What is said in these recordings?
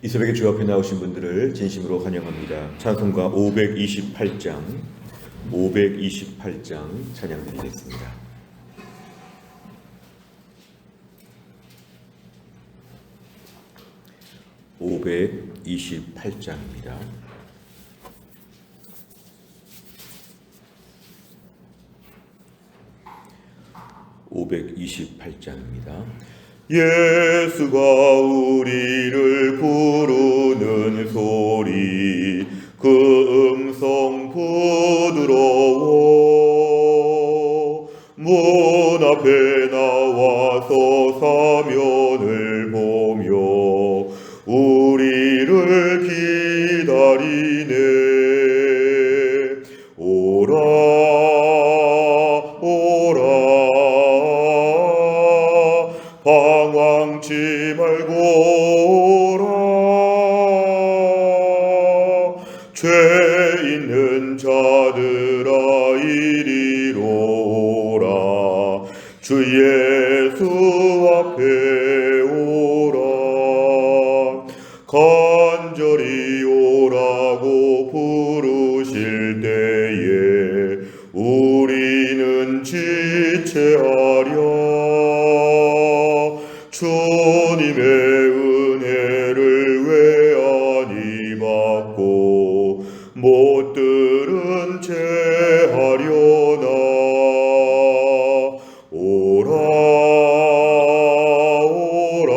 이 새벽에 주 앞에 나오신 분들을 진심으로 환영합니다. 찬송가 528장 찬양드리겠습니다. 528장입니다. 예수가 우리를 부르는 소리 그 음성 부드러워 문 앞에 나와서 사면을 보며 우리를 기다리네. 오라 오라 방황치 말고 오라. 죄 있는 자들아 이리로 오라. 주 예수 앞에 오라. 간절히 오라고 부르실 때에 우리는 지체하랴. 주님의 은혜를 왜 아니 받고 못 들은 채 하려나. 오라 오라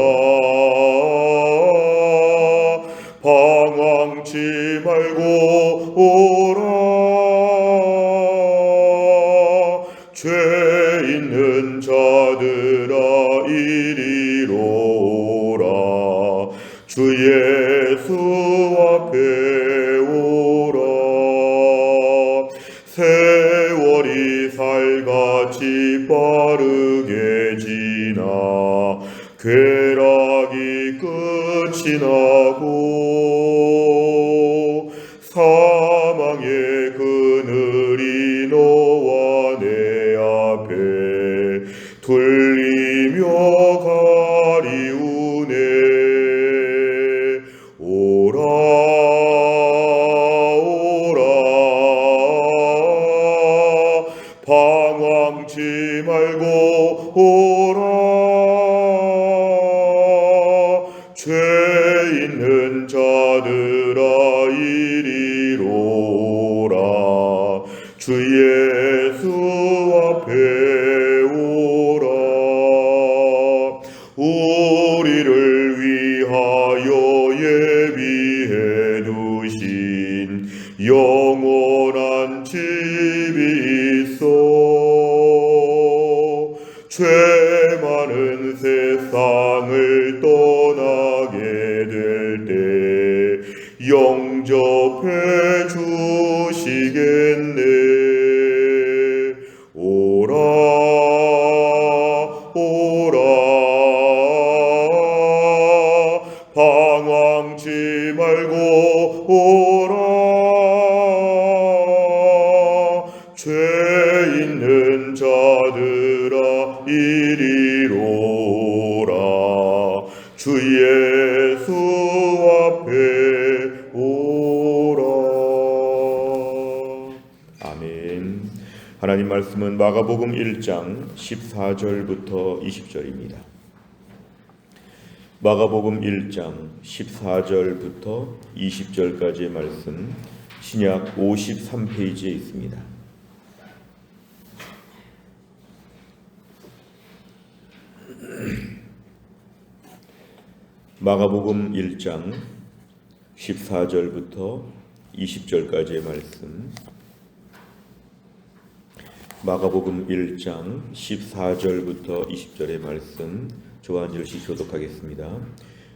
방황치 말고 오라. 죄 있는 자들아 이리로 오라. 주 예수 앞에 오라. 세월이 살같이 빠르게 지나 쾌락이 끝이 나고 사망의 그늘이 너와 내 앞에 둘리며 가리우네. 오라 오라 방황치 말고 오라. 죄 있는 자들아 이리로 오라. 주 예수 앞에 오라. 우리를 위하여 예비해 두신 영원한 집이 있어. 죄 많은 세상을 떠나게 될 때 영접해 주시겠네. 오라 오라 방황치 말고 오라. 죄 있는 자들아 이리로 오라. 주 예수 앞에 오라. 아멘. 하나님 말씀은 마가복음 1장 14절부터 20절입니다. 마가복음 1장 14절부터 20절까지의 말씀 신약 53페이지에 있습니다. 마가복음 1장 14절부터 20절까지의 말씀 마가복음 1장 14절부터 20절의 말씀 저와 한 절씩 교독하겠습니다.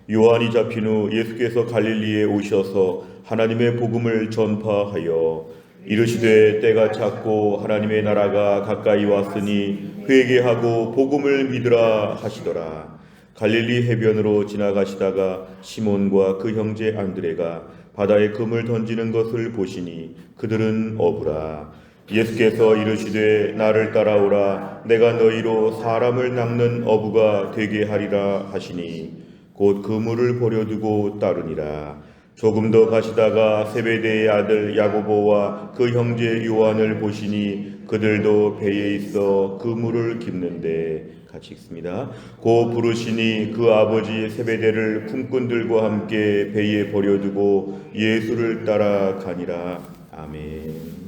요한이 잡힌 후 예수께서 갈릴리에 오셔서 하나님의 복음을 전파하여 이르시되 때가 찼고 하나님의 나라가 가까이 왔으니 회개하고 복음을 믿으라 하시더라. 갈릴리 해변으로 지나가시다가 시몬과 그 형제 안드레가 바다에 금을 던지는 것을 보시니 그들은 어부라. 예수께서 이르시되 나를 따라오라. 내가 너희로 사람을 낚는 어부가 되게 하리라 하시니 곧 그물을 버려두고 따르니라. 조금 더 가시다가 세베대의 아들 야고보와 그 형제 요한을 보시니 그들도 배에 있어 그물을 깁는데, 같이 읽습니다. 고 부르시니 그 아버지 세베대를 품꾼들과 함께 배에 버려두고 예수를 따라가니라. 아멘.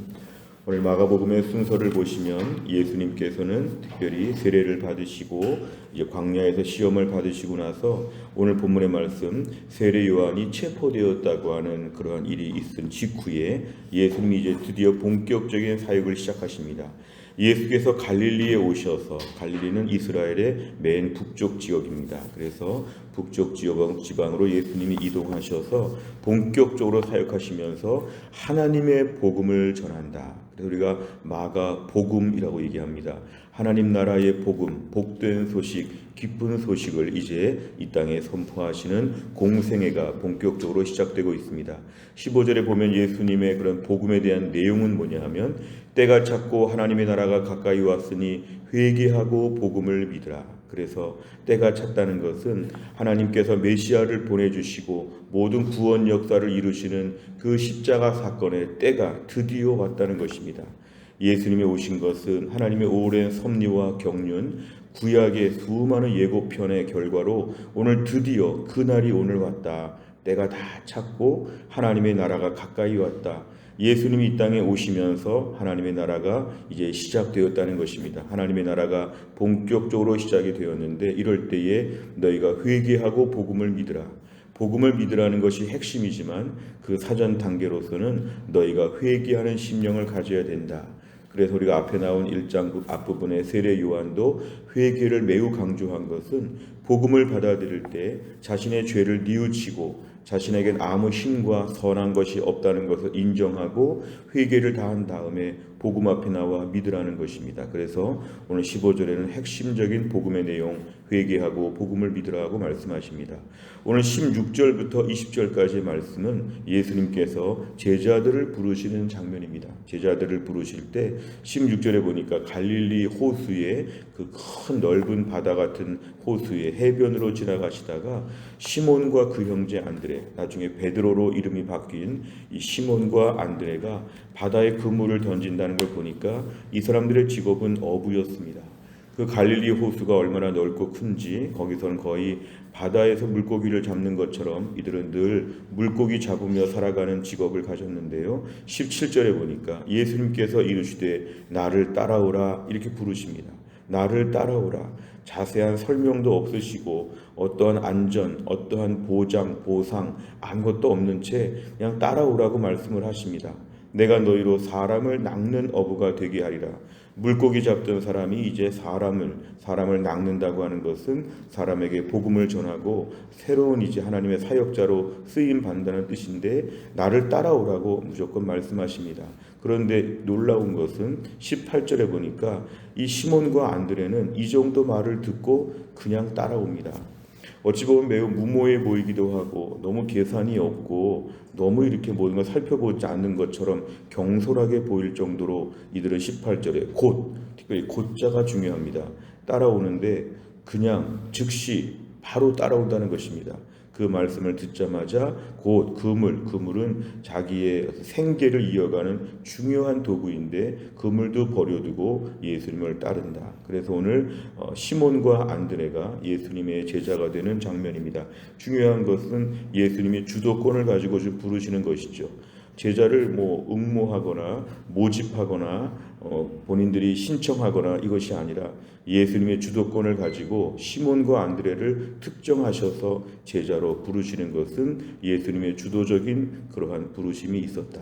오늘 마가복음의 순서를 보시면 예수님께서는 특별히 세례를 받으시고 이제 광야에서 시험을 받으시고 나서 오늘 본문의 말씀 세례 요한이 체포되었다고 하는 그러한 일이 있은 직후에 예수님이 이제 드디어 본격적인 사역을 시작하십니다. 예수께서 갈릴리에 오셔서, 갈릴리는 이스라엘의 맨 북쪽 지역입니다. 그래서 북쪽 지방으로 예수님이 이동하셔서 본격적으로 사역하시면서 하나님의 복음을 전한다. 그래서 우리가 마가 복음이라고 얘기합니다. 하나님 나라의 복음, 복된 소식, 기쁜 소식을 이제 이 땅에 선포하시는 공생애가 본격적으로 시작되고 있습니다. 15절에 보면 예수님의 그런 복음에 대한 내용은 뭐냐 하면, 때가 찼고 하나님의 나라가 가까이 왔으니 회개하고 복음을 믿으라. 그래서 때가 찼다는 것은 하나님께서 메시아를 보내주시고 모든 구원 역사를 이루시는 그 십자가 사건의 때가 드디어 왔다는 것입니다. 예수님이 오신 것은 하나님의 오랜 섭리와 경륜, 구약의 수많은 예고편의 결과로 오늘 드디어 그날이 오늘 왔다. 때가 다 찼고 하나님의 나라가 가까이 왔다. 예수님이 이 땅에 오시면서 하나님의 나라가 이제 시작되었다는 것입니다. 하나님의 나라가 본격적으로 시작이 되었는데, 이럴 때에 너희가 회개하고 복음을 믿으라. 복음을 믿으라는 것이 핵심이지만 그 사전 단계로서는 너희가 회개하는 심령을 가져야 된다. 그래서 우리가 앞에 나온 1장 앞부분의 세례 요한도 회개를 매우 강조한 것은 복음을 받아들일 때 자신의 죄를 뉘우치고 자신에겐 아무 힘과 선한 것이 없다는 것을 인정하고 회개를 다한 다음에 복음 앞에 나와 믿으라는 것입니다. 그래서 오늘 15절에는 핵심적인 복음의 내용, 회개하고 복음을 믿으라고 말씀하십니다. 오늘 16절부터 20절까지의 말씀은 예수님께서 제자들을 부르시는 장면입니다. 제자들을 부르실 때 16절에 보니까 갈릴리 호수의 그 큰 넓은 바다 같은 호수의 해변으로 지나가시다가 시몬과 그 형제 안드레, 나중에 베드로로 이름이 바뀐 이 시몬과 안드레가 바다에 그물을 던진다는 걸 보니까 이 사람들의 직업은 어부였습니다. 그 갈릴리 호수가 얼마나 넓고 큰지 거기서는 거의 바다에서 물고기를 잡는 것처럼 이들은 늘 물고기 잡으며 살아가는 직업을 가졌는데요. 17절에 보니까 예수님께서 이르시되 나를 따라오라 이렇게 부르십니다. 나를 따라오라. 자세한 설명도 없으시고 어떠한 안전, 어떠한 보장, 보상 아무것도 없는 채 그냥 따라오라고 말씀을 하십니다. 내가 너희로 사람을 낚는 어부가 되게 하리라. 물고기 잡던 사람이 이제 사람을 낚는다고 하는 것은 사람에게 복음을 전하고 새로운 이제 하나님의 사역자로 쓰임 받는다는 뜻인데, 나를 따라오라고 무조건 말씀하십니다. 그런데 놀라운 것은 18절에 보니까 이 시몬과 안드레는 이 정도 말을 듣고 그냥 따라옵니다. 어찌 보면 매우 무모해 보이기도 하고 너무 계산이 없고 너무 이렇게 모든 걸 살펴보지 않는 것처럼 경솔하게 보일 정도로 이들은 18절에 특별히 곧자가 중요합니다. 따라오는데 그냥 즉시 바로 따라온다는 것입니다. 그 말씀을 듣자마자 곧 그물은 자기의 생계를 이어가는 중요한 도구인데 그물도 버려두고 예수님을 따른다. 그래서 오늘 시몬과 안드레가 예수님의 제자가 되는 장면입니다. 중요한 것은 예수님이 주도권을 가지고 부르시는 것이죠. 제자를 응모하거나 모집하거나 본인들이 신청하거나 이것이 아니라 예수님의 주도권을 가지고 시몬과 안드레를 특정하셔서 제자로 부르시는 것은 예수님의 주도적인 그러한 부르심이 있었다.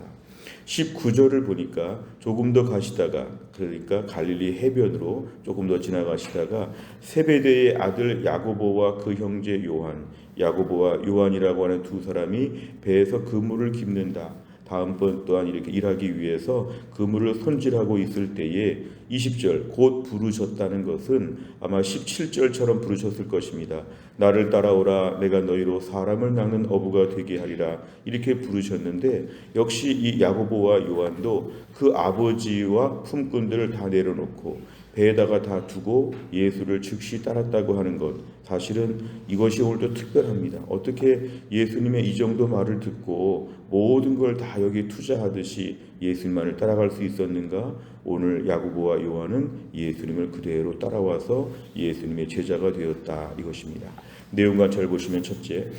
19절을 보니까 조금 더 가시다가, 그러니까 갈릴리 해변으로 조금 더 지나가시다가 세베대의 아들 야고보와 그 형제 요한, 야고보와 요한이라고 하는 두 사람이 배에서 그물을 깁는다. 다음번 또한 이렇게 일하기 위해서 그물을 손질하고 있을 때에 20절 곧 부르셨다는 것은 아마 17절처럼 부르셨을 것입니다. 나를 따라오라. 내가 너희로 사람을 낚는 어부가 되게 하리라. 이렇게 부르셨는데 역시 이 야고보와 요한도 그 아버지와 품꾼들을 다 내려놓고 배에다가 다 두고 예수를 즉시 따랐다고 하는 것, 사실은 이것이 오늘도 특별합니다. 어떻게 예수님의 이 정도 말을 듣고 모든 걸 다 여기 투자하듯이 예수님만을 따라갈 수 있었는가? 오늘 야고보와 요한은 예수님을 그대로 따라와서 예수님의 제자가 되었다, 이것입니다. 내용과 잘 보시면, 첫째,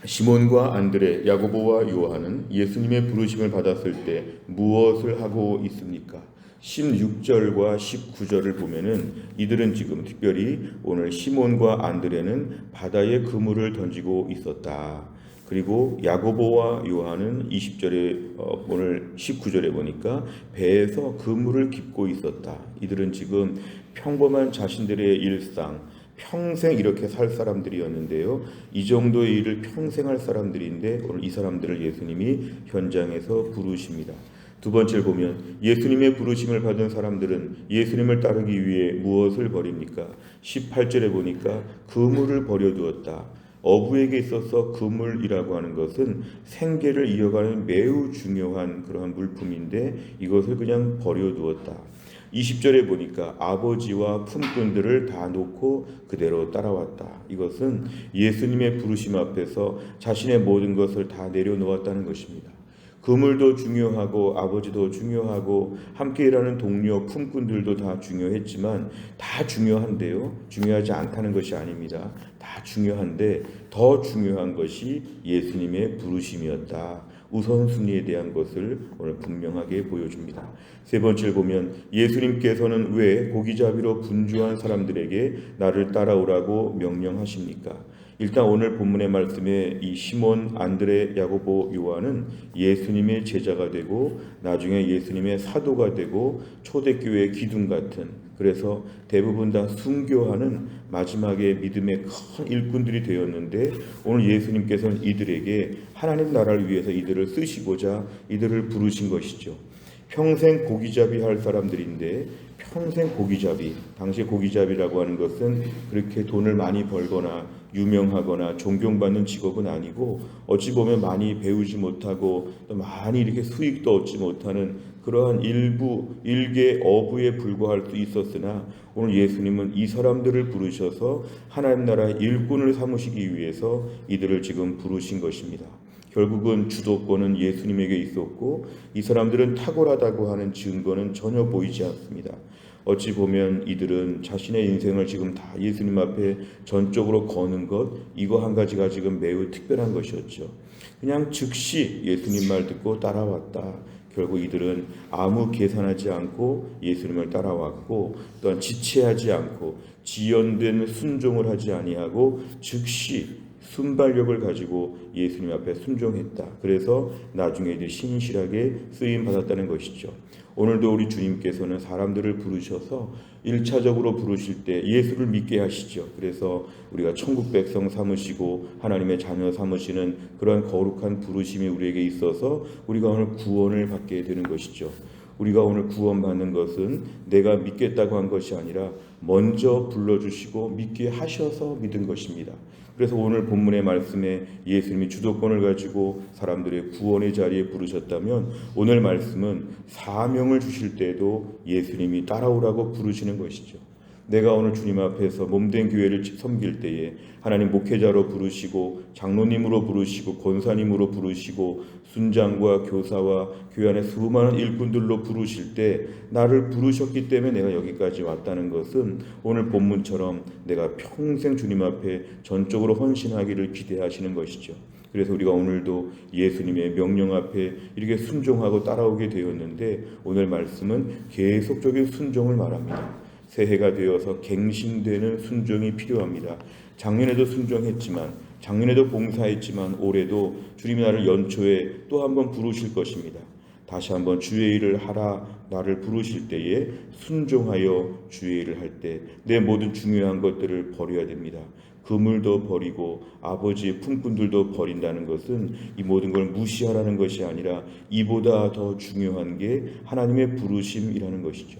시몬과 안드레, 야고보와 요한은 예수님의 부르심을 받았을 때 무엇을 하고 있습니까? 16절과 19절을 보면은 이들은 지금 특별히 오늘 시몬과 안드레는 바다에 그물을 던지고 있었다. 그리고 야고보와 요한은 20절에 오늘 19절에 보니까 배에서 그물을 깁고 있었다. 이들은 지금 평범한 자신들의 일상, 평생 이렇게 살 사람들이었는데요. 이 정도의 일을 평생 할 사람들인데 오늘 이 사람들을 예수님이 현장에서 부르십니다. 두 번째를 보면 예수님의 부르심을 받은 사람들은 예수님을 따르기 위해 무엇을 버립니까? 18절에 보니까 그물을 버려두었다. 어부에게 있어서 그물이라고 하는 것은 생계를 이어가는 매우 중요한 그러한 물품인데 이것을 그냥 버려두었다. 20절에 보니까 아버지와 품꾼들을 다 놓고 그대로 따라왔다. 이것은 예수님의 부르심 앞에서 자신의 모든 것을 다 내려놓았다는 것입니다. 그물도 중요하고 아버지도 중요하고 함께 일하는 동료, 품꾼들도 다 중요했지만 다 중요한데요. 중요하지 않다는 것이 아닙니다. 다 중요한데 더 중요한 것이 예수님의 부르심이었다. 우선순위에 대한 것을 오늘 분명하게 보여줍니다. 세 번째를 보면 예수님께서는 왜 고기잡이로 분주한 사람들에게 나를 따라오라고 명령하십니까? 일단 오늘 본문의 말씀에 이 시몬, 안드레, 야고보, 요한은 예수님의 제자가 되고 나중에 예수님의 사도가 되고 초대교회의 기둥 같은, 그래서 대부분 다 순교하는 마지막에 믿음의 큰 일꾼들이 되었는데 오늘 예수님께서는 이들에게 하나님 나라를 위해서 이들을 쓰시고자 이들을 부르신 것이죠. 평생 고기잡이 할 사람들인데 평생 고기잡이, 당시 고기잡이라고 하는 것은 그렇게 돈을 많이 벌거나 유명하거나 존경받는 직업은 아니고 어찌 보면 많이 배우지 못하고 또 많이 이렇게 수익도 얻지 못하는 그러한 일개 어부에 불과할 수 있었으나 오늘 예수님은 이 사람들을 부르셔서 하나님 나라의 일꾼을 삼으시기 위해서 이들을 지금 부르신 것입니다. 결국은 주도권은 예수님에게 있었고 이 사람들은 탁월하다고 하는 증거는 전혀 보이지 않습니다. 어찌 보면 이들은 자신의 인생을 지금 다 예수님 앞에 전적으로 거는 것, 이거 한 가지가 지금 매우 특별한 것이었죠. 그냥 즉시 예수님 말 듣고 따라왔다. 결국 이들은 아무 계산하지 않고 예수님을 따라왔고 또한 지체하지 않고 지연된 순종을 하지 아니하고 즉시 순발력을 가지고 예수님 앞에 순종했다. 그래서 나중에 이제 신실하게 쓰임 받았다는 것이죠. 오늘도 우리 주님께서는 사람들을 부르셔서 1차적으로 부르실 때 예수를 믿게 하시죠. 그래서 우리가 천국 백성 삼으시고 하나님의 자녀 삼으시는 그러한 거룩한 부르심이 우리에게 있어서 우리가 오늘 구원을 받게 되는 것이죠. 우리가 오늘 구원받는 것은 내가 믿겠다고 한 것이 아니라 먼저 불러주시고 믿게 하셔서 믿은 것입니다. 그래서 오늘 본문의 말씀에 예수님이 주도권을 가지고 사람들의 구원의 자리에 부르셨다면 오늘 말씀은 사명을 주실 때에도 예수님이 따라오라고 부르시는 것이죠. 내가 오늘 주님 앞에서 몸된 교회를 섬길 때에 하나님 목회자로 부르시고 장로님으로 부르시고 권사님으로 부르시고 순장과 교사와 교회 안에 수많은 일꾼들로 부르실 때 나를 부르셨기 때문에 내가 여기까지 왔다는 것은 오늘 본문처럼 내가 평생 주님 앞에 전적으로 헌신하기를 기대하시는 것이죠. 그래서 우리가 오늘도 예수님의 명령 앞에 이렇게 순종하고 따라오게 되었는데 오늘 말씀은 계속적인 순종을 말합니다. 새해가 되어서 갱신되는 순종이 필요합니다. 작년에도 순종했지만 작년에도 봉사했지만 올해도 주님이 나를 연초에 또 한번 부르실 것입니다. 다시 한번 주의 일을 하라 나를 부르실 때에 순종하여 주의 일을 할 때 내 모든 중요한 것들을 버려야 됩니다. 그물도 버리고 아버지의 품꾼들도 버린다는 것은 이 모든 걸 무시하라는 것이 아니라 이보다 더 중요한 게 하나님의 부르심이라는 것이죠.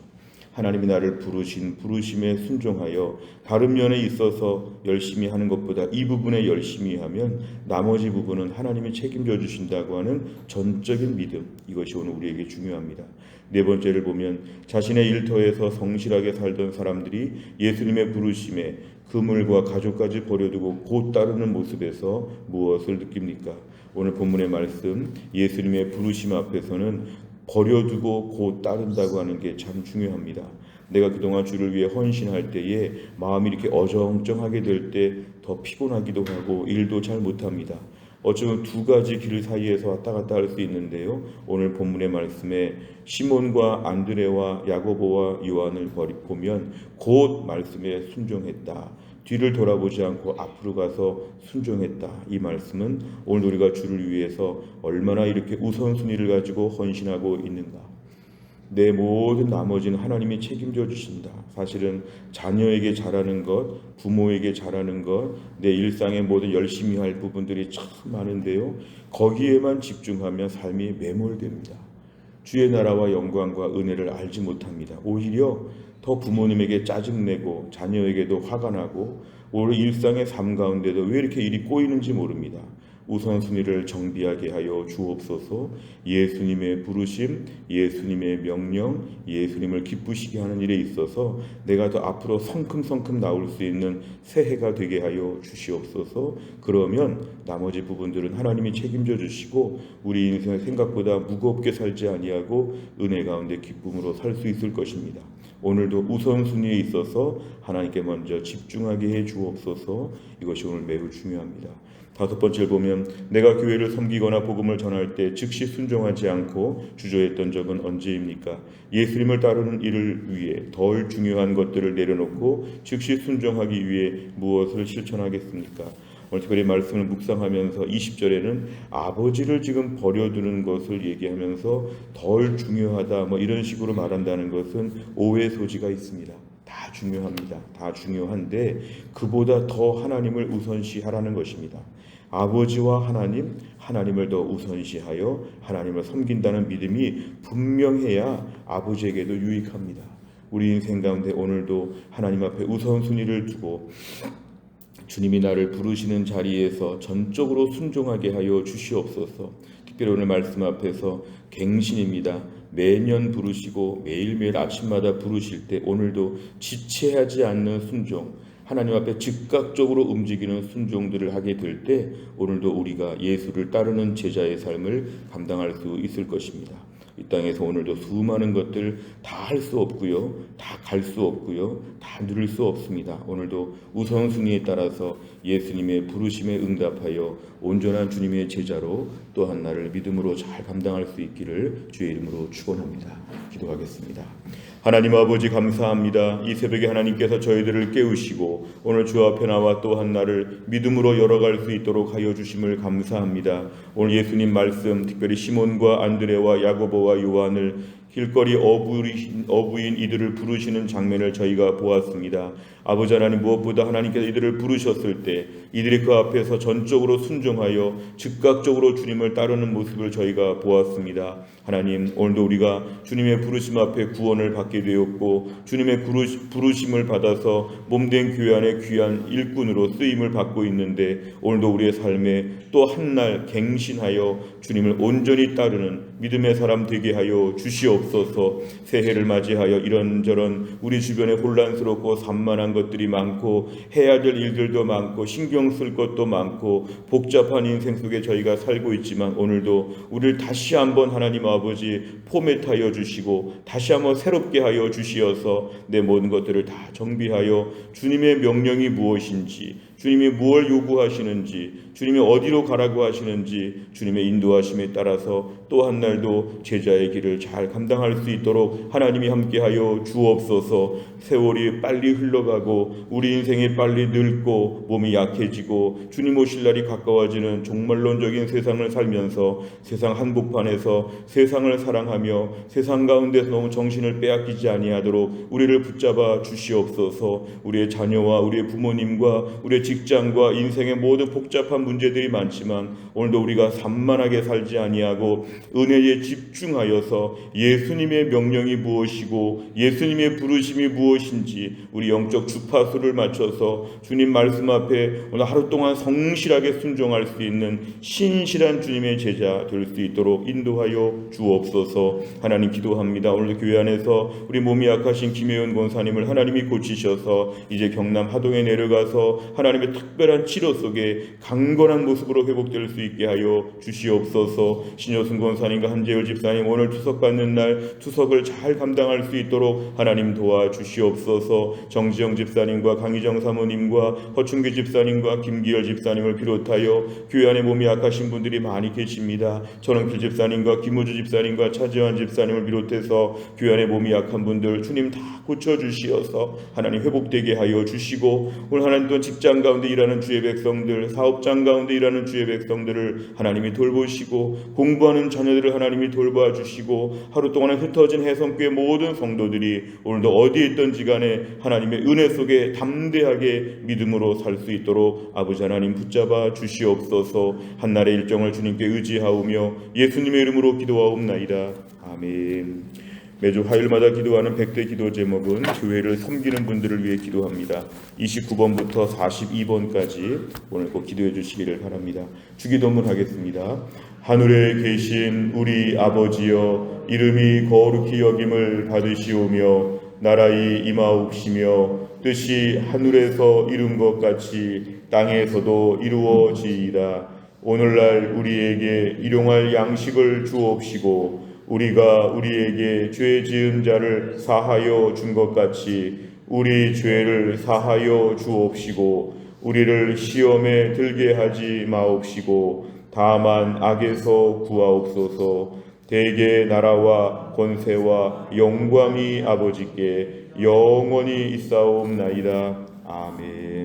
하나님이 나를 부르신 부르심에 순종하여 다른 면에 있어서 열심히 하는 것보다 이 부분에 열심히 하면 나머지 부분은 하나님이 책임져 주신다고 하는 전적인 믿음, 이것이 오늘 우리에게 중요합니다. 네 번째를 보면 자신의 일터에서 성실하게 살던 사람들이 예수님의 부르심에 그물과 가족까지 버려두고 곧 따르는 모습에서 무엇을 느낍니까? 오늘 본문의 말씀, 예수님의 부르심 앞에서는 버려두고 곧 따른다고 하는 게 참 중요합니다. 내가 그동안 주를 위해 헌신할 때에 마음이 이렇게 어정쩡하게 될 때 더 피곤하기도 하고 일도 잘 못합니다. 어쩌면 두 가지 길 사이에서 왔다 갔다 할 수 있는데요. 오늘 본문의 말씀에 시몬과 안드레와 야고보와 요한을 보면 곧 말씀에 순종했다. 뒤를 돌아보지 않고 앞으로 가서 순종했다. 이 말씀은 오늘 우리가 주를 위해서 얼마나 이렇게 우선순위를 가지고 헌신하고 있는가. 내 모든 나머지는 하나님이 책임져 주신다. 사실은 자녀에게 잘하는 것, 부모에게 잘하는 것, 내 일상의 모든 열심히 할 부분들이 참 많은데요. 거기에만 집중하면 삶이 매몰됩니다. 주의 나라와 영광과 은혜를 알지 못합니다. 오히려 더 부모님에게 짜증내고 자녀에게도 화가 나고 오히려 일상의 삶 가운데도 왜 이렇게 일이 꼬이는지 모릅니다. 우선순위를 정비하게 하여 주옵소서. 예수님의 부르심, 예수님의 명령, 예수님을 기쁘시게 하는 일에 있어서 내가 더 앞으로 성큼성큼 나올 수 있는 새해가 되게 하여 주시옵소서. 그러면 나머지 부분들은 하나님이 책임져 주시고 우리 인생을 생각보다 무겁게 살지 아니하고 은혜 가운데 기쁨으로 살 수 있을 것입니다. 오늘도 우선순위에 있어서 하나님께 먼저 집중하게 해 주옵소서. 이것이 오늘 매우 중요합니다. 다섯 번째를 보면 내가 교회를 섬기거나 복음을 전할 때 즉시 순종하지 않고 주저했던 적은 언제입니까? 예수님을 따르는 일을 위해 덜 중요한 것들을 내려놓고 즉시 순종하기 위해 무엇을 실천하겠습니까? 오늘 특별히 말씀을 묵상하면서 20절에는 아버지를 지금 버려두는 것을 얘기하면서 덜 중요하다 이런 식으로 말한다는 것은 오해 소지가 있습니다. 다 중요합니다. 다 중요한데 그보다 더 하나님을 우선시하라는 것입니다. 아버지와 하나님을 더 우선시하여 하나님을 섬긴다는 믿음이 분명해야 아버지에게도 유익합니다. 우리 인생 가운데 오늘도 하나님 앞에 우선순위를 두고 주님이 나를 부르시는 자리에서 전적으로 순종하게 하여 주시옵소서. 특별히 오늘 말씀 앞에서 갱신입니다. 매년 부르시고 매일매일 아침마다 부르실 때 오늘도 지체하지 않는 순종, 하나님 앞에 즉각적으로 움직이는 순종들을 하게 될 때 오늘도 우리가 예수를 따르는 제자의 삶을 감당할 수 있을 것입니다. 이 땅에서 오늘도 수많은 것들 다 할 수 없고요, 다 갈 수 없고요, 다 누릴 수 없습니다. 오늘도 우선순위에 따라서 예수님의 부르심에 응답하여 온전한 주님의 제자로 또한 나를 믿음으로 잘 감당할 수 있기를 주의 이름으로 축원합니다. 기도하겠습니다. 하나님 아버지 감사합니다. 이 새벽에 하나님께서 저희들을 깨우시고 오늘 주 앞에 나와 또한 나를 믿음으로 열어갈 수 있도록 하여 주심을 감사합니다. 오늘 예수님 말씀 특별히 시몬과 안드레와 야고보와 요한을 길거리 어부인 이들을 부르시는 장면을 저희가 보았습니다. 아버지 하나님, 무엇보다 하나님께서 이들을 부르셨을 때 이들이 그 앞에서 전적으로 순종하여 즉각적으로 주님을 따르는 모습을 저희가 보았습니다. 하나님, 오늘도 우리가 주님의 부르심 앞에 구원을 받게 되었고 주님의 부르심을 받아서 몸된 교회 안에 귀한 일꾼으로 쓰임을 받고 있는데 오늘도 우리의 삶에 또 한날 갱신하여 주님을 온전히 따르는 믿음의 사람 되게 하여 주시옵소서. 새해를 맞이하여 이런저런 우리 주변에 혼란스럽고 산만한 것들이 많고 해야 될 일들도 많고 신경 쓸 것도 많고 복잡한 인생 속에 저희가 살고 있지만 오늘도 우리를 다시 한번 하나님 아버지 포맷하여 주시고 다시 한번 새롭게 하여 주시어서 내 모든 것들을 다 정비하여 주님의 명령이 무엇인지, 주님이 무엇을 요구하시는지, 주님이 어디로 가라고 하시는지 주님의 인도하심에 따라서 또 한 날도 제자의 길을 잘 감당할 수 있도록 하나님이 함께하여 주옵소서. 세월이 빨리 흘러가고 우리 인생이 빨리 늙고 몸이 약해지고 주님 오실 날이 가까워지는 종말론적인 세상을 살면서 세상 한복판에서 세상을 사랑하며 세상 가운데서 너무 정신을 빼앗기지 아니하도록 우리를 붙잡아 주시옵소서. 우리의 자녀와 우리의 부모님과 우리의 직장과 인생의 모든 복잡한 문제들이 많지만 오늘도 우리가 산만하게 살지 아니하고 은혜에 집중하여서 예수님의 명령이 무엇이고 예수님의 부르심이 무엇인지 우리 영적 주파수를 맞춰서 주님 말씀 앞에 오늘 하루 동안 성실하게 순종할 수 있는 신실한 주님의 제자 될 수 있도록 인도하여 주옵소서. 하나님 기도합니다. 오늘 교회 안에서 우리 몸이 약하신 김혜은 권사님을 하나님이 고치셔서 이제 경남 하동에 내려가서 하나님의 특별한 치료 속에 강건한 모습으로 회복될 수 있게 하여 주시옵소서. 신효순 권사님과 한재율 집사님 오늘 추석 받는 날 추석을 잘 감당할 수 있도록 하나님 도와주시옵소서. 정지영 집사님과 강희정 사모님과 허춘기 집사님과 김기열 집사님을 비롯하여 교회 안에 몸이 약하신 분들이 많이 계십니다. 전원필 집사님과 김우주 집사님과 차지환 집사님을 비롯해서 교회 안에 몸이 약한 분들 주님 다 고쳐주시어서 하나님 회복되게 하여 주시고 오늘 하나님 또 직장 가운데 일하는 주의 백성들, 사업장 가운데 일하는 주의 백성들을 하나님이 돌보시고 공부하는 자녀들을 하나님이 돌봐 주시고 하루 동안에 흩어진 해성교회 모든 성도들이 오늘도 어디에 있든지 간에 하나님의 은혜 속에 담대하게 믿음으로 살 수 있도록 아버지 하나님 붙잡아 주시옵소서. 한날의 일정을 주님께 의지하오며 예수님의 이름으로 기도하옵나이다. 아멘. 매주 화요일마다 기도하는 100대 기도 제목은 교회를 섬기는 분들을 위해 기도합니다. 29번부터 42번까지 오늘 꼭 기도해 주시기를 바랍니다. 주기도문 하겠습니다. 하늘에 계신 우리 아버지여, 이름이 거룩히 여김을 받으시오며 나라의 임하옵시며 뜻이 하늘에서 이룬 것 같이 땅에서도 이루어지이다. 오늘날 우리에게 일용할 양식을 주옵시고 우리가 우리에게 죄 지은 자를 사하여 준 것 같이 우리 죄를 사하여 주옵시고 우리를 시험에 들게 하지 마옵시고 다만 악에서 구하옵소서. 대개 나라와 권세와 영광이 아버지께 영원히 있사옵나이다. 아멘.